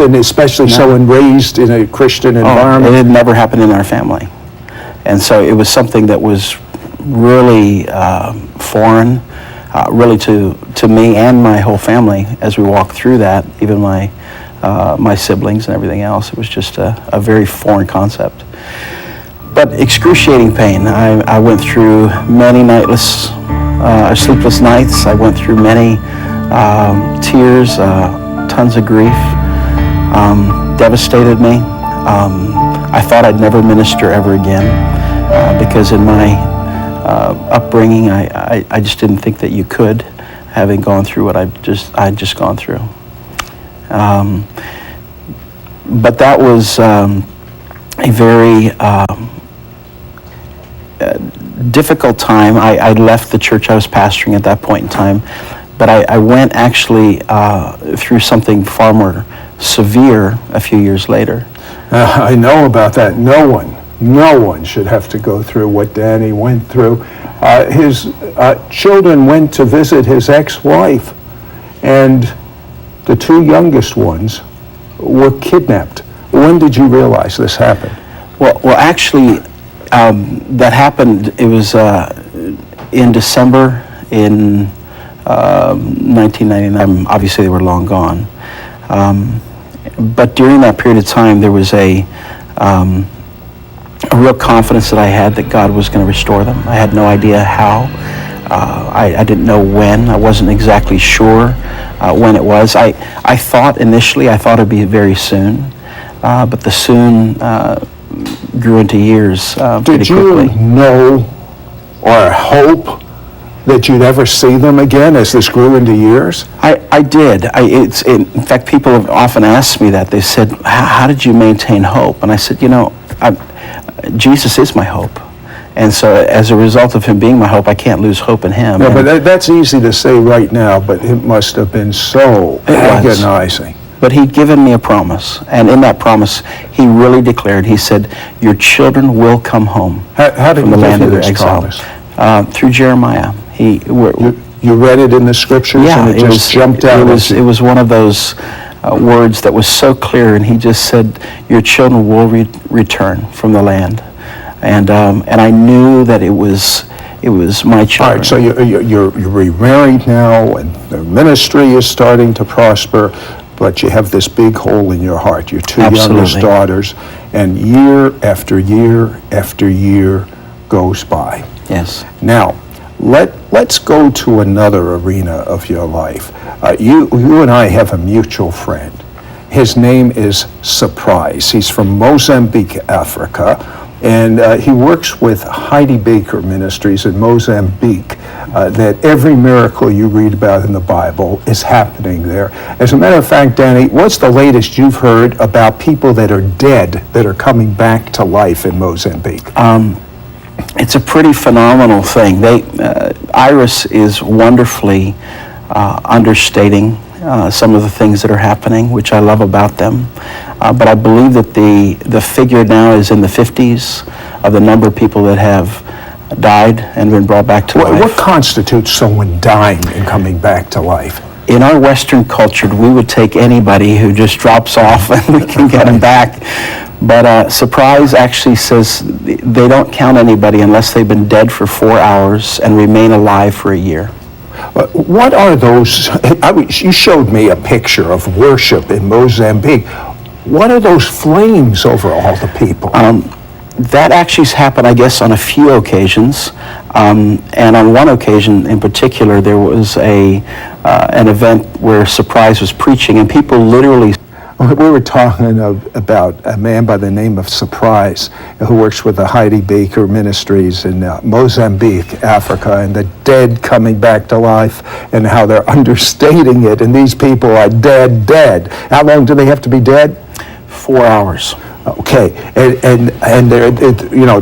And especially someone raised in a Christian environment. It had never happened in our family. And so it was something that was really foreign, really to me and my whole family as we walked through that, even my siblings and everything else. It was just a very foreign concept. But excruciating pain. I went through many sleepless nights. I went through many tears, tons of grief. Devastated me. I thought I'd never minister ever again because in my upbringing, I just didn't think that you could, having gone through what I'd just gone through. But that was a very difficult time. I left the church I was pastoring at that point in time, but I went actually through something far more severe a few years later. I know about that. No one should have to go through what Danny went through. His children went to visit his ex-wife, and the two youngest ones were kidnapped. When did you realize this happened? Well, actually, that happened. It was in December in 1999. Obviously, they were long gone. But during that period of time, there was a real confidence that I had that God was going to restore them. I had no idea how. I didn't know when. I wasn't exactly sure when it was. I thought initially, it'd be very soon, but the soon grew into years pretty quickly. Did you know or hope that you'd ever see them again as this grew into years? I did. In fact, people have often asked me that. They said, how did you maintain hope? And I said, Jesus is my hope. And so as a result of him being my hope, I can't lose hope in him. No, but that's easy to say right now, but it must have been so agonizing. But he'd given me a promise, and in that promise, he really declared, he said, your children will come home How did from the he land give of you their this exile. promise? Through Jeremiah. You read it in the scriptures and it just jumped out at you? It was one of those words that was so clear, and he just said, your children will return from the land. And I knew that it was my children. All right, so you're remarried now, and the ministry is starting to prosper, but you have this big hole in your heart, your two youngest daughters, and year after year after year goes by. Yes. Now, let's go to another arena of your life. You and I have a mutual friend. His name is Surprise. He's from Mozambique, Africa, and he works with Heidi Baker Ministries in Mozambique, that every miracle you read about in the Bible is happening there. As a matter of fact, Danny, what's the latest you've heard about people that are dead that are coming back to life in Mozambique? It's a pretty phenomenal thing. Iris is wonderfully understating some of the things that are happening, which I love about them. But I believe that the figure now is in the 50s of the number of people that have died and been brought back to life. What constitutes someone dying and coming back to life? In our Western culture, we would take anybody who just drops off and we can get them back. But Surprise actually says they don't count anybody unless they've been dead for 4 hours and remain alive for a year. What are those? You showed me a picture of worship in Mozambique. What are those flames over all the people? That actually has happened, I guess, on a few occasions. And on one occasion in particular, there was an event where Surprise was preaching, and people literally... We were talking about a man by the name of Surprise who works with the Heidi Baker Ministries in Mozambique, Africa, and the dead coming back to life and how they're understating it, and these people are dead. How long do they have to be dead? 4 hours. Okay, and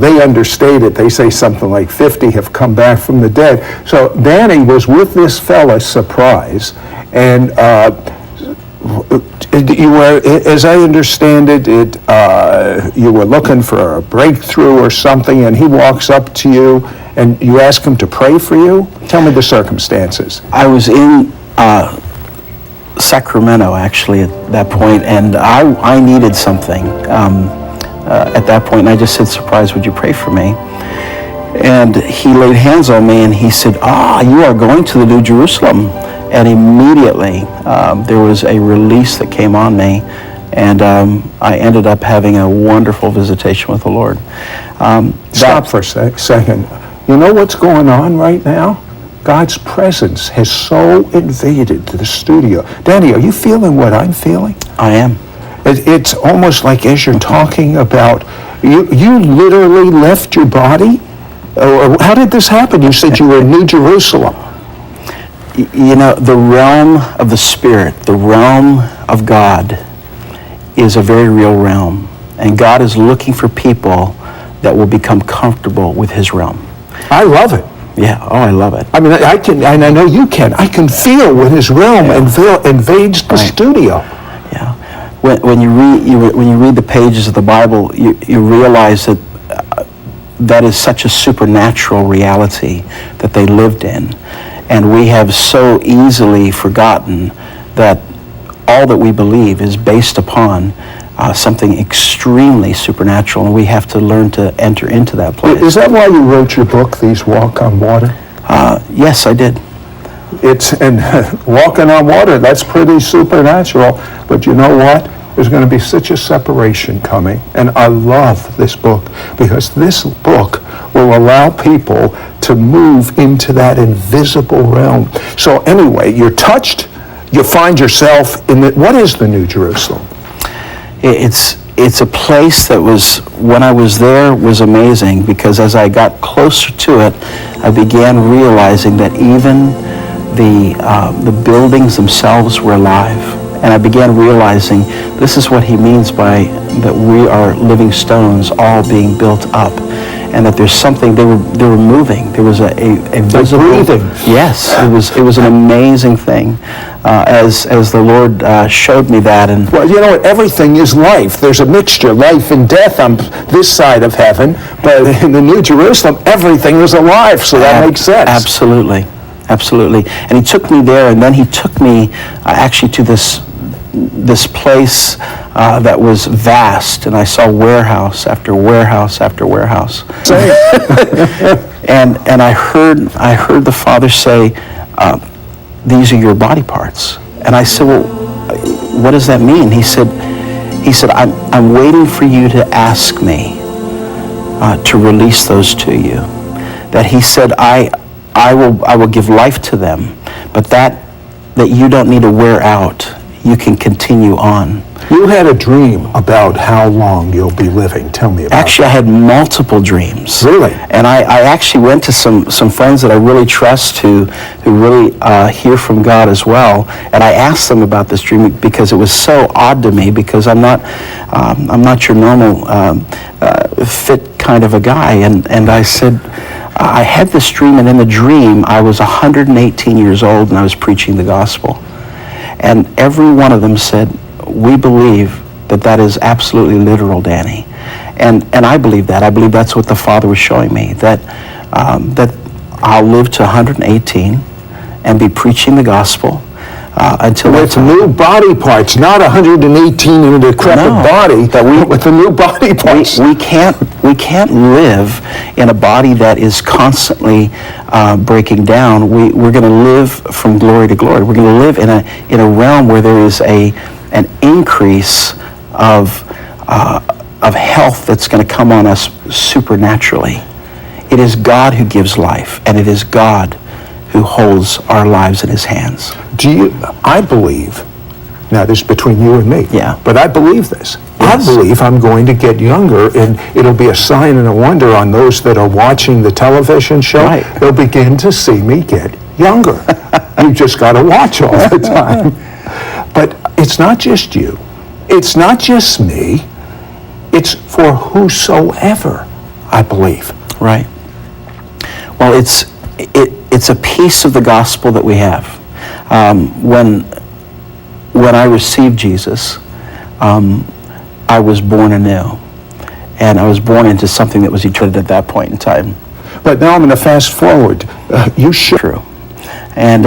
they understate it. They say something like 50 have come back from the dead. So Danny was with this fella, Surprise, and you were, as I understand it, you were looking for a breakthrough or something, and he walks up to you, and you ask him to pray for you? Tell me the circumstances. I was in Sacramento, actually, at that point, and I needed something at that point, and I just said, "Surprise, would you pray for me?" And he laid hands on me, and he said, "You are going to the New Jerusalem." And immediately, there was a release that came on me, and I ended up having a wonderful visitation with the Lord. Stop for a second. You know what's going on right now? God's presence has so invaded the studio. Danny, are you feeling what I'm feeling? I am. It's almost like as you're talking about, you literally left your body? Or how did this happen? You said you were in New Jerusalem. You know, the realm of the Spirit, the realm of God, is a very real realm. And God is looking for people that will become comfortable with his realm. I love it. Yeah, I love it. I mean, I can, and I know you can. I can feel when his realm invades the studio. Yeah. When you read the pages of the Bible, you realize that that is such a supernatural reality that they lived in, and we have so easily forgotten that all that we believe is based upon something extremely supernatural, and we have to learn to enter into that place. Is that why you wrote your book, These Walk on Water? Yes, I did. And walking on water, that's pretty supernatural. But you know what? There's going to be such a separation coming. And I love this book because this book will allow people to move into that invisible realm. So anyway, you're touched. You find yourself in what is the New Jerusalem? It's a place that was, when I was there, was amazing, because as I got closer to it, I began realizing that even the buildings themselves were alive. And I began realizing this is what he means by that we are living stones all being built up. And that there's something, they were moving. There was a visible... breathing. Yes, it was an amazing thing. As the Lord showed me that. And well, you know what? Everything is life. There's a mixture, life and death on this side of heaven. But in the New Jerusalem, everything is alive, so that makes sense. Absolutely. Absolutely. And he took me there, and then he took me actually to this place that was vast, and I saw warehouse after warehouse after warehouse. and I heard the Father say, "These are your body parts." And I said, "Well, what does that mean?" He said, I'm waiting for you to ask me to release those to you. That he said, I will give life to them, but that you don't need to wear out. You can continue on. You had a dream about how long you'll be living. Tell me about Actually, I had multiple dreams. Really? And I actually went to some friends that I really trust who really hear from God as well. And I asked them about this dream because it was so odd to me, because I'm not your normal fit kind of a guy. And I said, I had this dream, and in the dream, I was 118 years old, and I was preaching the gospel. And every one of them said, "We believe that is absolutely literal, Danny." And I believe that. I believe that's what the Father was showing me, that I'll live to 118 and be preaching the gospel until with new body parts, not 118 in a decrepit body, but with the new body parts. We can't live in a body that is constantly breaking down. We're going to live from glory to glory. We're going to live in a realm where there is an increase of health that's going to come on us supernaturally. It is God who gives life, and it is God who holds our lives in his hands. I believe, now this is between you and me, but I believe this. Yes. I believe I'm going to get younger, and it'll be a sign and a wonder on those that are watching the television show. Right. They'll begin to see me get younger. You just got to watch all the time. But it's not just you. It's not just me. It's for whosoever, I believe. Right. Well, it's a piece of the gospel that we have. When I received Jesus, I was born anew, and I was born into something that was eternal at that point in time. But now I'm going to fast forward. You should. True. And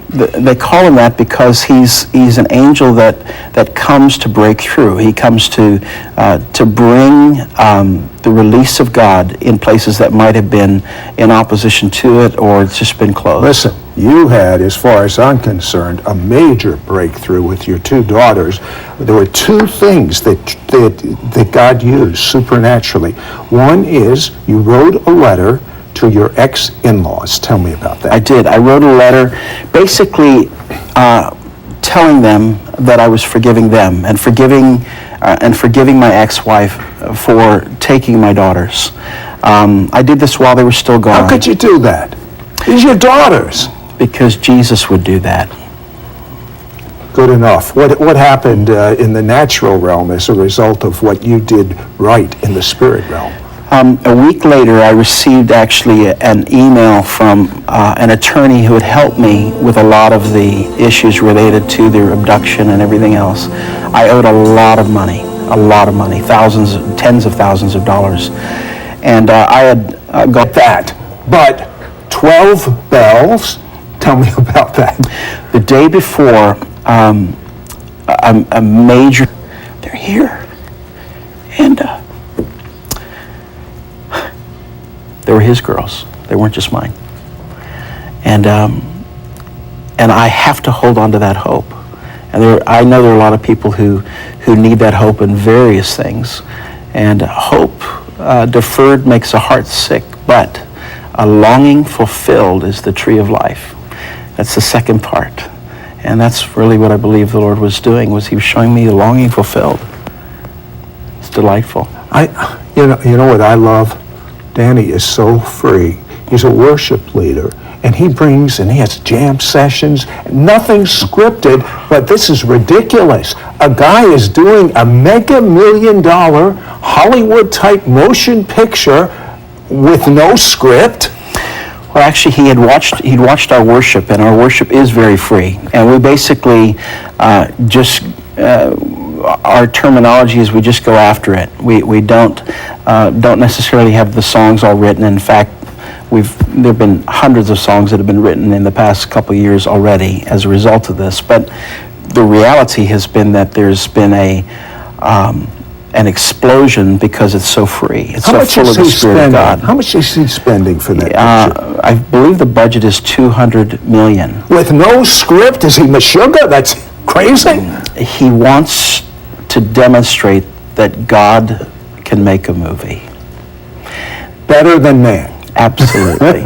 they call him that because he's an angel that comes to break through. He comes to bring the release of God in places that might have been in opposition to it or just been closed. Listen, you had, as far as I'm concerned, a major breakthrough with your two daughters. There were two things that God used supernaturally. One is you wrote a letter to your ex-in-laws. Tell me about that. I did. I wrote a letter basically telling them that I was forgiving them and forgiving my ex-wife for taking my daughters. I did this while they were still gone. How could you do that? These are your daughters. Because Jesus would do that. Good enough. What happened in the natural realm as a result of what you did right in the spirit realm? A week later, I received actually an email from an attorney who had helped me with a lot of the issues related to their abduction and everything else. I owed a lot of money, thousands, tens of thousands of dollars. And I had got that. But 12 bells, tell me about that. The day before, a major, they're here. And they were his girls. They weren't just mine. And I have to hold on to that hope. And I know there are a lot of people who need that hope in various things. And hope deferred makes a heart sick, but a longing fulfilled is the tree of life. That's the second part. And that's really what I believe the Lord was doing, was he was showing me the longing fulfilled. It's delightful. You know what I love? Danny is so free. He's a worship leader, and he has jam sessions, nothing scripted, but this is ridiculous. A guy is doing a mega $1 million Hollywood-type motion picture with no script. Well, actually, he'd watched our worship, and our worship is very free. And we basically our terminology is we just go after it. We don't necessarily have the songs all written. In fact, there have been hundreds of songs that have been written in the past couple of years already as a result of this. But the reality has been that there's been an explosion because it's so free. It's so full of the Spirit of God. How much is he spending for that picture? I believe the budget is $200 million. With no script? Is he Meshuggah? That's crazy. He wants to demonstrate that God can make a movie. Better than man. Absolutely.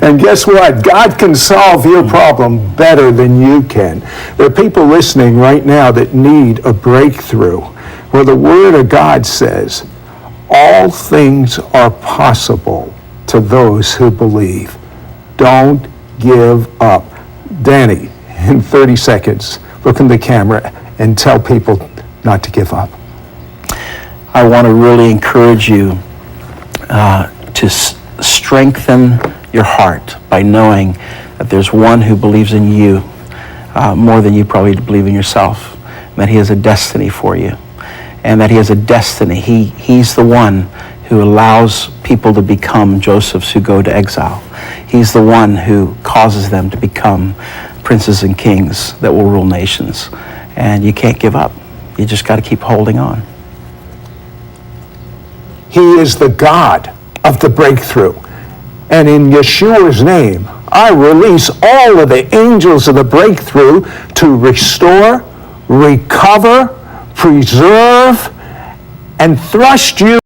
And guess what? God can solve your problem better than you can. There are people listening right now that need a breakthrough. Well, the Word of God says, all things are possible to those who believe. Don't give up. Danny, in 30 seconds, look in the camera and tell people not to give up. I want to really encourage you to strengthen your heart by knowing that there's one who believes in you more than you probably believe in yourself, and that he has a destiny for you, and that he has a destiny. He's the one who allows people to become Josephs who go to exile. He's the one who causes them to become princes and kings that will rule nations. And you can't give up. You just got to keep holding on. He is the God of the breakthrough. And in Yeshua's name, I release all of the angels of the breakthrough to restore, recover, preserve, and thrust you